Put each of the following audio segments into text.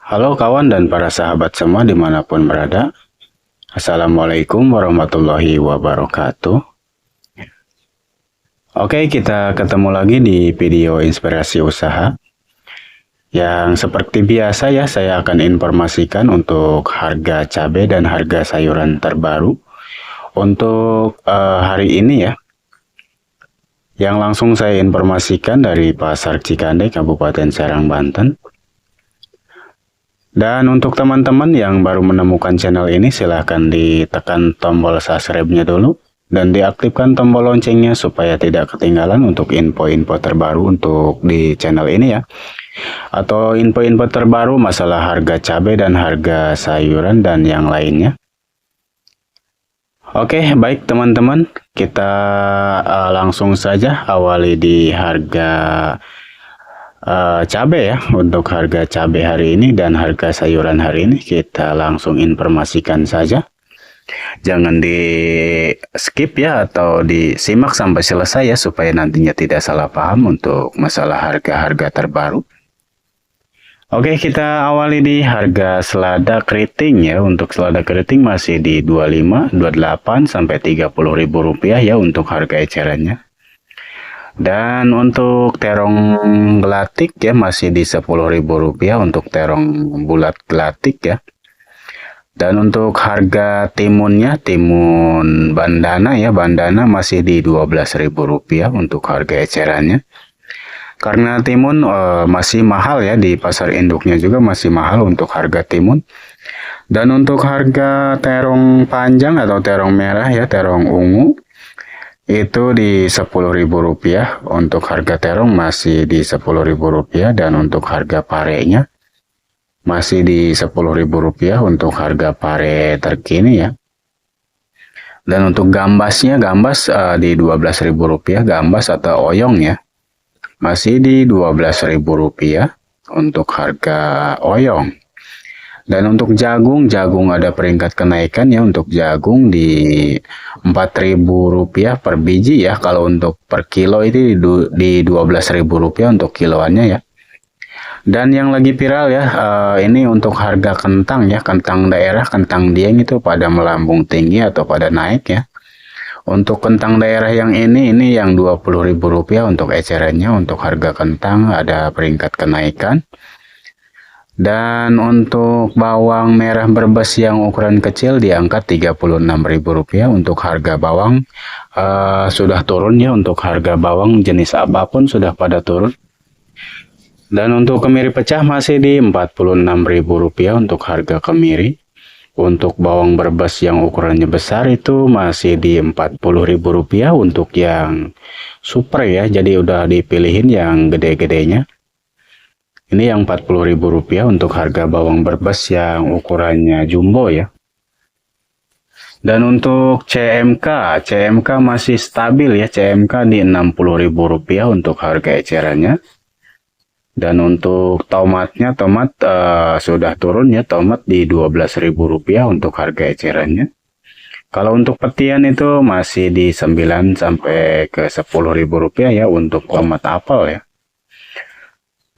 Halo kawan dan para sahabat semua dimanapun berada. Assalamualaikum warahmatullahi wabarakatuh. Oke, kita ketemu lagi di video inspirasi usaha. Yang seperti biasa ya, saya akan informasikan untuk harga cabai dan harga sayuran terbaru. Untuk hari ini ya, yang langsung saya informasikan dari Pasar Cikande, Kabupaten Serang, Banten. Dan untuk teman-teman yang baru menemukan channel ini, silahkan ditekan tombol subscribe-nya dulu dan diaktifkan tombol loncengnya supaya tidak ketinggalan untuk info-info terbaru untuk di channel ini ya. Atau info-info terbaru masalah harga cabai dan harga sayuran dan yang lainnya. Oke, baik teman-teman, kita langsung saja awali di harga cabai ya. Untuk harga cabai hari ini dan harga sayuran hari ini kita langsung informasikan saja. Jangan di skip ya atau disimak sampai selesai ya supaya nantinya tidak salah paham untuk masalah harga-harga terbaru. Oke, kita awali di harga selada keriting ya. Untuk selada keriting masih di 25, 28 sampai 30 ribu rupiah ya untuk harga ecerannya. Dan untuk terong gelatik ya masih di 10 ribu rupiah untuk terong bulat gelatik ya. Dan untuk harga timunnya, timun bandana ya, bandana masih di 12 ribu rupiah untuk harga ecerannya. Karena timun masih mahal ya, di pasar induknya juga masih mahal untuk harga timun. Dan untuk harga terong panjang atau terong merah ya, terong ungu, itu di 10 ribu rupiah. Untuk harga terong masih di 10 ribu rupiah. Dan untuk harga parenya masih di 10 ribu rupiah untuk harga pare terkini ya. Dan untuk gambasnya, gambas di 12 ribu rupiah, gambas atau oyong ya, masih di 12 ribu rupiah untuk harga oyong. Dan untuk jagung, jagung ada peringkat kenaikan ya. Untuk jagung di 4.000 rupiah per biji ya. Kalau untuk per kilo itu di 12 ribu rupiah untuk kiloannya ya. Dan yang lagi viral ya, ini untuk harga kentang ya. Kentang daerah, kentang Dieng itu pada melambung tinggi atau pada naik ya. Untuk kentang daerah yang ini yang 20 ribu rupiah untuk ecerannya. Untuk harga kentang ada peringkat kenaikan. Dan untuk bawang merah Brebes yang ukuran kecil di angka 36 ribu rupiah. Untuk harga bawang sudah turun ya. Untuk harga bawang jenis apapun sudah pada turun. Dan untuk kemiri pecah masih di 46 ribu rupiah untuk harga kemiri. Untuk bawang Brebes yang ukurannya besar itu masih di 40 ribu rupiah untuk yang super ya. Jadi udah dipilihin yang gede-gedenya. Ini yang 40 ribu rupiah untuk harga bawang Brebes yang ukurannya jumbo ya. Dan untuk CMK, CMK masih stabil ya. CMK di 60 ribu rupiah untuk harga ecerannya. Dan untuk tomatnya, tomat sudah turun ya. Tomat di 12 ribu rupiah untuk harga ecerannya. Kalau untuk petian itu masih di 9 sampai ke 10 ribu rupiah ya untuk tomat apel ya.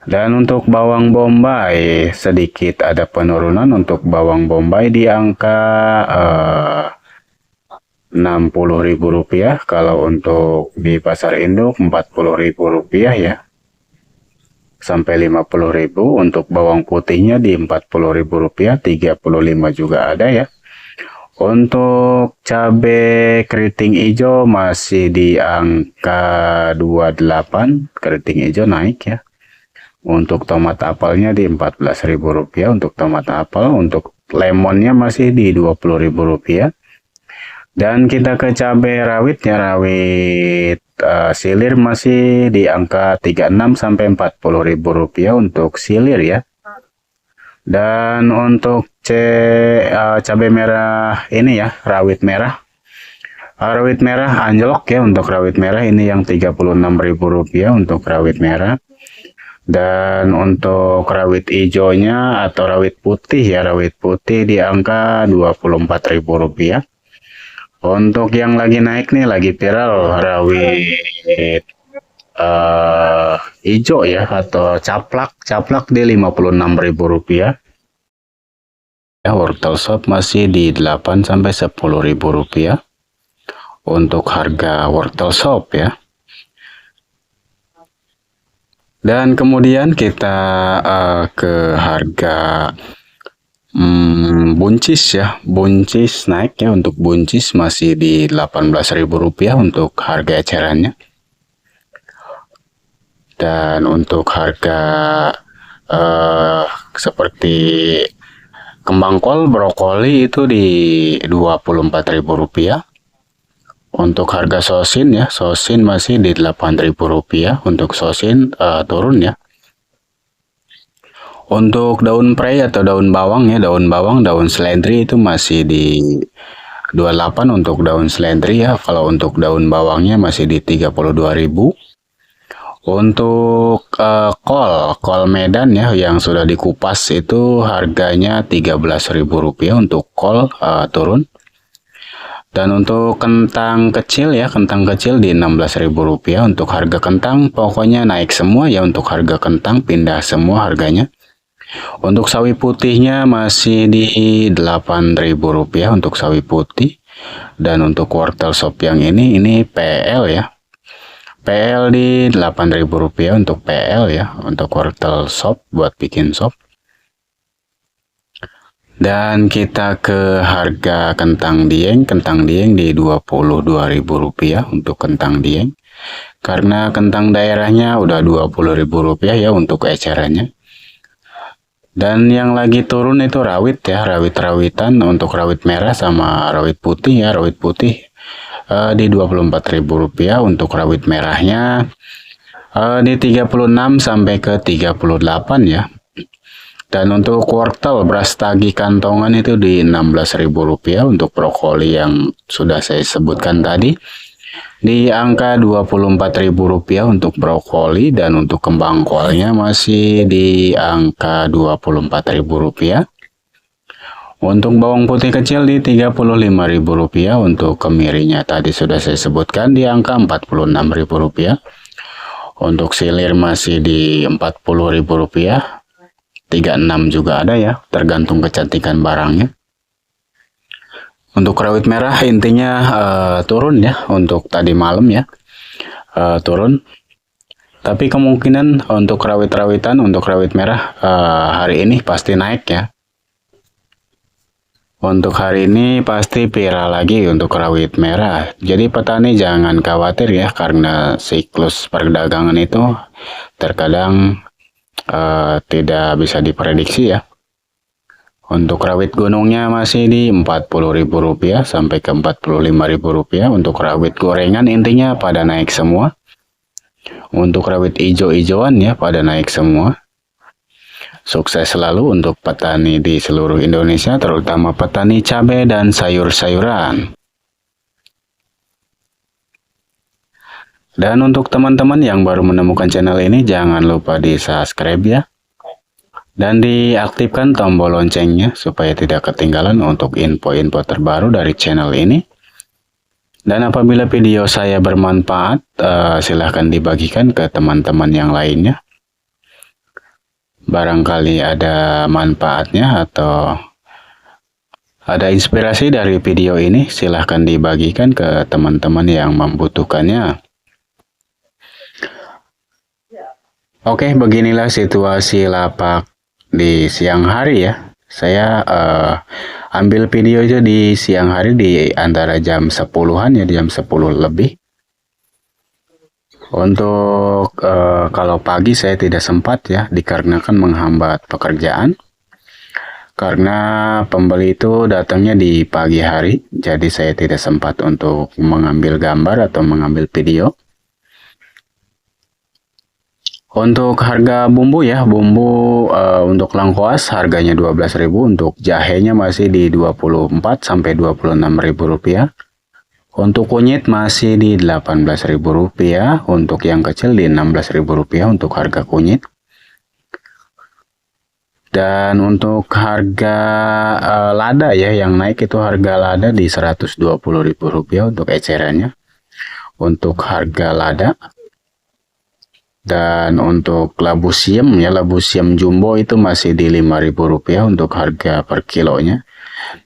Dan untuk bawang bombay sedikit ada penurunan. Untuk bawang bombay di angka 60 ribu rupiah. Kalau untuk di pasar induk 40 ribu rupiah ya. Sampai 50 ribu. Untuk bawang putihnya di 40 ribu rupiah. 35 juga ada ya. Untuk cabai keriting hijau masih di angka 28. Keriting hijau naik ya. Untuk tomat apelnya di 14 ribu rupiah untuk tomat apel. Untuk lemonnya masih di 20 ribu rupiah. Dan kita ke cabai rawitnya, rawit silir masih di angka 36 sampai 40 ribu rupiah untuk silir ya. Dan untuk cabai merah ini ya, rawit merah. Rawit merah anjlok ya. Untuk rawit merah ini yang 36 ribu rupiah untuk rawit merah. Dan untuk rawit hijaunya atau rawit putih ya, rawit putih di angka 24 ribu rupiah. Untuk yang lagi naik nih, lagi viral rawit hijau ya atau caplak, caplak di 56 ribu rupiah. wortel sop masih di 8 sampai 10.000 rupiah untuk harga wortel sop ya. Dan kemudian kita ke harga buncis ya. Buncis naik ya, untuk buncis masih di 18.000 rupiah untuk harga ecerannya. Dan untuk harga seperti kembang kol, brokoli itu di 24.000 rupiah. Untuk harga sosin ya, sosin masih di 8.000 rupiah. Untuk sosin turun ya. Untuk daun prei atau daun bawang ya, daun bawang, daun seledri itu masih di 28 untuk daun seledri ya. Kalau untuk daun bawangnya masih di 32.000. Untuk kol Medan ya yang sudah dikupas itu harganya 13.000 rupiah untuk kol turun. Dan untuk kentang kecil ya, kentang kecil di 16.000 rupiah. Untuk harga kentang pokoknya naik semua ya, untuk harga kentang pindah semua harganya. Untuk sawi putihnya masih di 8.000 rupiah untuk sawi putih. Dan untuk wortel sop yang ini PL ya. PL di 8.000 rupiah untuk PL ya, untuk wortel sop buat bikin sop. Dan kita ke harga kentang dieng di 22.000 rupiah untuk kentang dieng. Karena kentang daerahnya udah 20.000 rupiah ya untuk ecerannya. Dan yang lagi turun itu rawit ya, rawit-rawitan untuk rawit merah sama rawit putih ya, rawit putih di 24.000 rupiah, untuk rawit merahnya di 36 sampai ke 38 ya. Dan untuk wortel beras tagi kantongan itu di 16.000 rupiah. Untuk brokoli yang sudah saya sebutkan tadi di angka 24.000 rupiah untuk brokoli. Dan untuk kembang kolnya masih di angka 24.000 rupiah. Untuk bawang putih kecil di 35.000 rupiah. Untuk kemirinya tadi sudah saya sebutkan di angka 46.000 rupiah. Untuk silir masih di 40.000 rupiah. 36 juga ada ya, tergantung kecantikan barangnya. Untuk rawit merah intinya turun ya, untuk tadi malam ya turun. Tapi kemungkinan untuk rawit-rawitan, untuk rawit merah hari ini pasti naik ya. Untuk hari ini pasti viral lagi untuk rawit merah. Jadi petani jangan khawatir ya, karena siklus perdagangan itu terkadang tidak bisa diprediksi ya. Untuk rawit gunungnya masih di 40.000 rupiah sampai ke 45.000 rupiah. Untuk rawit gorengan intinya pada naik semua. Untuk rawit ijo-ijoan ya pada naik semua. Sukses selalu untuk petani di seluruh Indonesia, terutama petani cabai dan sayur-sayuran. Dan untuk teman-teman yang baru menemukan channel ini, jangan lupa di subscribe ya. Dan diaktifkan tombol loncengnya supaya tidak ketinggalan untuk info-info terbaru dari channel ini. Dan apabila video saya bermanfaat, silahkan dibagikan ke teman-teman yang lainnya. Barangkali ada manfaatnya atau ada inspirasi dari video ini, silahkan dibagikan ke teman-teman yang membutuhkannya. Oke, beginilah situasi lapak di siang hari ya. Saya ambil video itu di siang hari di antara jam 10-an ya, jam 10 lebih. Untuk kalau pagi saya tidak sempat ya, dikarenakan menghambat pekerjaan. Karena pembeli itu datangnya di pagi hari, jadi saya tidak sempat untuk mengambil gambar atau mengambil video. Untuk harga bumbu ya, bumbu untuk lengkuas harganya 12.000, untuk jahenya masih di 24 sampai 26.000 rupiah. Untuk kunyit masih di 18.000 rupiah, untuk yang kecil di 16.000 rupiah untuk harga kunyit. Dan untuk harga lada ya, yang naik itu harga lada di 120.000 rupiah untuk ecerannya. Untuk harga lada Dan untuk labu siam ya, labu siam jumbo itu masih di Rp5.000 untuk harga per kilonya.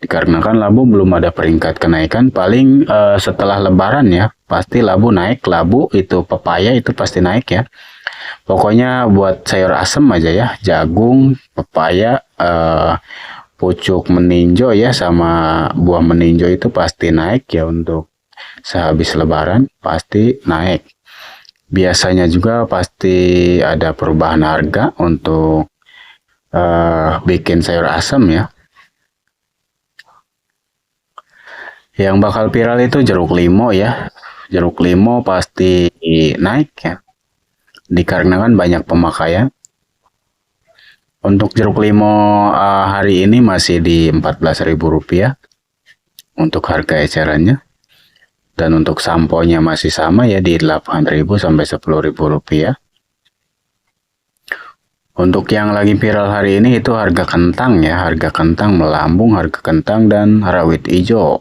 Dikarenakan labu belum ada peringkat kenaikan, paling setelah lebaran ya, pasti labu naik. Labu itu pepaya itu pasti naik ya. Pokoknya buat sayur asem aja ya, jagung, pepaya, pucuk meninjo ya, sama buah meninjo itu pasti naik ya. Untuk sehabis lebaran pasti naik. Biasanya juga pasti ada perubahan harga untuk bikin sayur asam ya. Yang bakal viral itu jeruk limau ya. Jeruk limau pasti naik ya, dikarenakan banyak pemakaian. Untuk jeruk limau hari ini masih di Rp14.000 untuk harga ecerannya. Dan untuk samponya masih sama ya, di Rp8.000 sampai Rp10.000. Untuk yang lagi viral hari ini itu harga kentang ya, harga kentang melambung, harga kentang dan rawit hijau.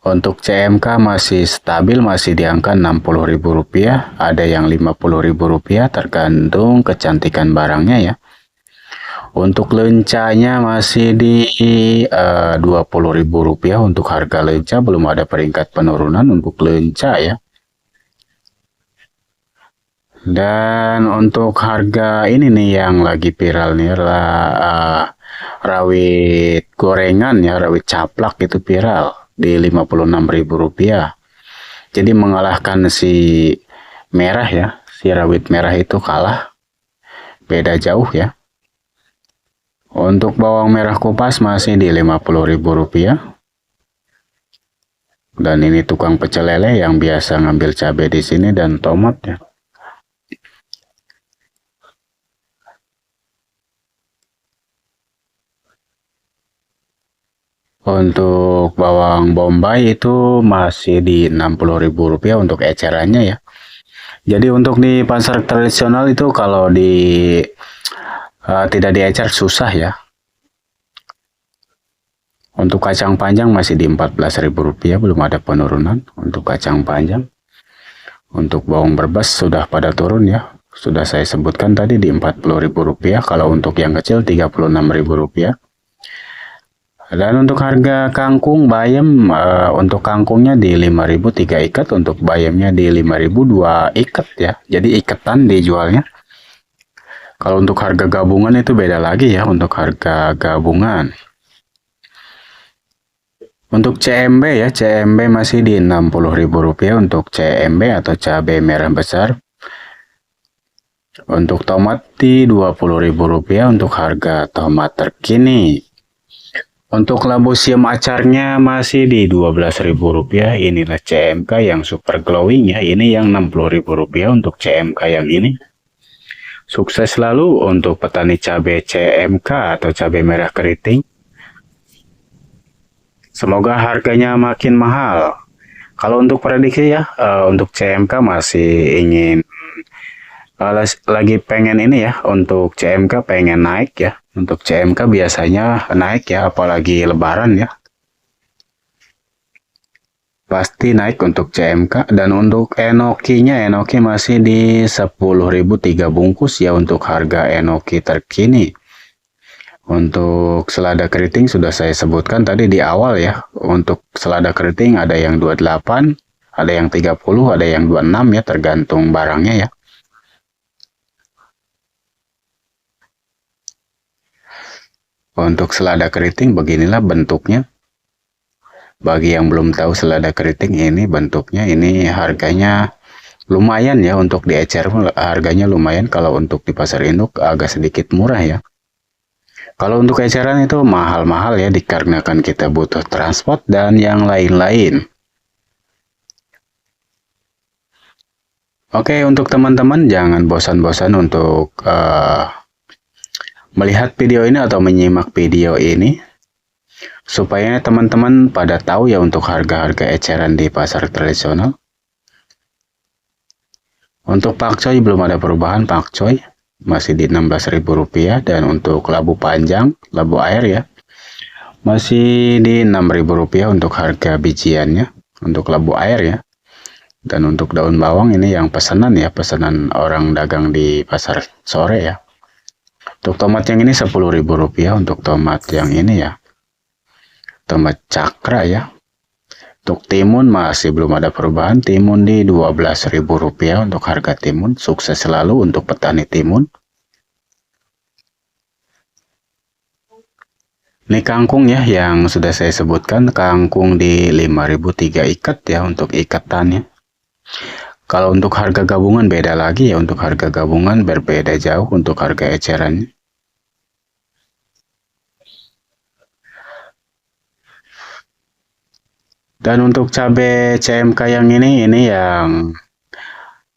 Untuk CMK masih stabil, masih di angka Rp60.000, ada yang Rp50.000 tergantung kecantikan barangnya ya. Untuk lencanya masih di Rp20.000 untuk harga lenca, belum ada peringkat penurunan untuk lenca ya. Dan untuk harga ini nih yang lagi viral nih adalah rawit gorengan ya, rawit caplak itu viral di Rp56.000. Jadi mengalahkan si merah ya, si rawit merah itu kalah, beda jauh ya. Untuk bawang merah kupas masih di Rp50.000. Dan ini tukang pecel lele yang biasa ngambil cabai di sini dan tomat ya. Untuk bawang bombay itu masih di Rp60.000 untuk ecerannya ya. Jadi untuk di pasar tradisional itu kalau tidak diecer susah ya. Untuk kacang panjang masih di Rp14.000, belum ada penurunan untuk kacang panjang. Untuk bawang berbes sudah pada turun ya, sudah saya sebutkan tadi di Rp40.000. Kalau untuk yang kecil Rp36.000. Dan untuk harga kangkung bayam, untuk kangkungnya di Rp5.000 3 ikat, untuk bayamnya di Rp5.000 2 ikat ya. Jadi iketan dijualnya. Kalau untuk harga gabungan itu beda lagi ya, untuk harga gabungan. Untuk CMB ya, CMB masih di Rp60.000 untuk CMB atau cabai merah besar. Untuk tomat di Rp20.000 untuk harga tomat terkini. Untuk labu siam acarnya masih di Rp12.000. Inilah CMK yang super glowing ya, ini yang Rp60.000 untuk CMK yang ini. Sukses selalu untuk petani cabai CMK atau cabai merah keriting. Semoga harganya makin mahal. Kalau untuk prediksi ya, untuk CMK masih ingin lagi pengen ini ya, untuk CMK pengen naik ya. Untuk CMK biasanya naik ya, apalagi lebaran ya. Pasti naik untuk CMK. Dan untuk enokinya, enoki masih di Rp10.000 3 bungkus ya untuk harga enoki terkini. Untuk selada keriting sudah saya sebutkan tadi di awal ya. Untuk selada keriting ada yang 28, ada yang 30, ada yang 26 ya, tergantung barangnya ya. Untuk selada keriting beginilah bentuknya. Bagi yang belum tahu selada keriting ini bentuknya, ini harganya lumayan ya, untuk di ecer harganya lumayan. Kalau untuk di pasar induk agak sedikit murah ya. Kalau untuk eceran itu mahal-mahal ya, dikarenakan kita butuh transport dan yang lain-lain. Oke, untuk teman-teman jangan bosan-bosan untuk melihat video ini atau menyimak video ini, supaya teman-teman pada tahu ya untuk harga-harga eceran di pasar tradisional. Untuk pakcoy belum ada perubahan, pakcoy masih di Rp16.000. Dan untuk labu panjang, labu air ya, masih di Rp6.000 untuk harga bijiannya, untuk labu air ya. Dan untuk daun bawang ini yang pesanan ya, pesanan orang dagang di pasar sore ya. Untuk tomat yang ini Rp10.000 untuk tomat yang ini ya. Tomat cakra ya. Untuk timun masih belum ada perubahan. Timun di Rp12.000 untuk harga timun. Sukses selalu untuk petani timun. Ini kangkung ya yang sudah saya sebutkan. Kangkung di 5.003 ikat ya untuk ikatannya. Kalau untuk harga gabungan beda lagi ya. Untuk harga gabungan berbeda jauh untuk harga ecerannya. Dan untuk cabai CMK yang ini yang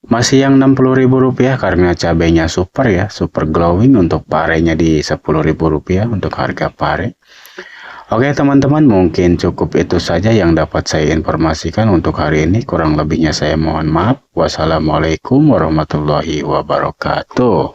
masih yang Rp60.000 karena cabainya super ya, super glowing. Untuk parenya di Rp10.000 untuk harga pare. Oke teman-teman, mungkin cukup itu saja yang dapat saya informasikan untuk hari ini. Kurang lebihnya saya mohon maaf. Wassalamualaikum warahmatullahi wabarakatuh.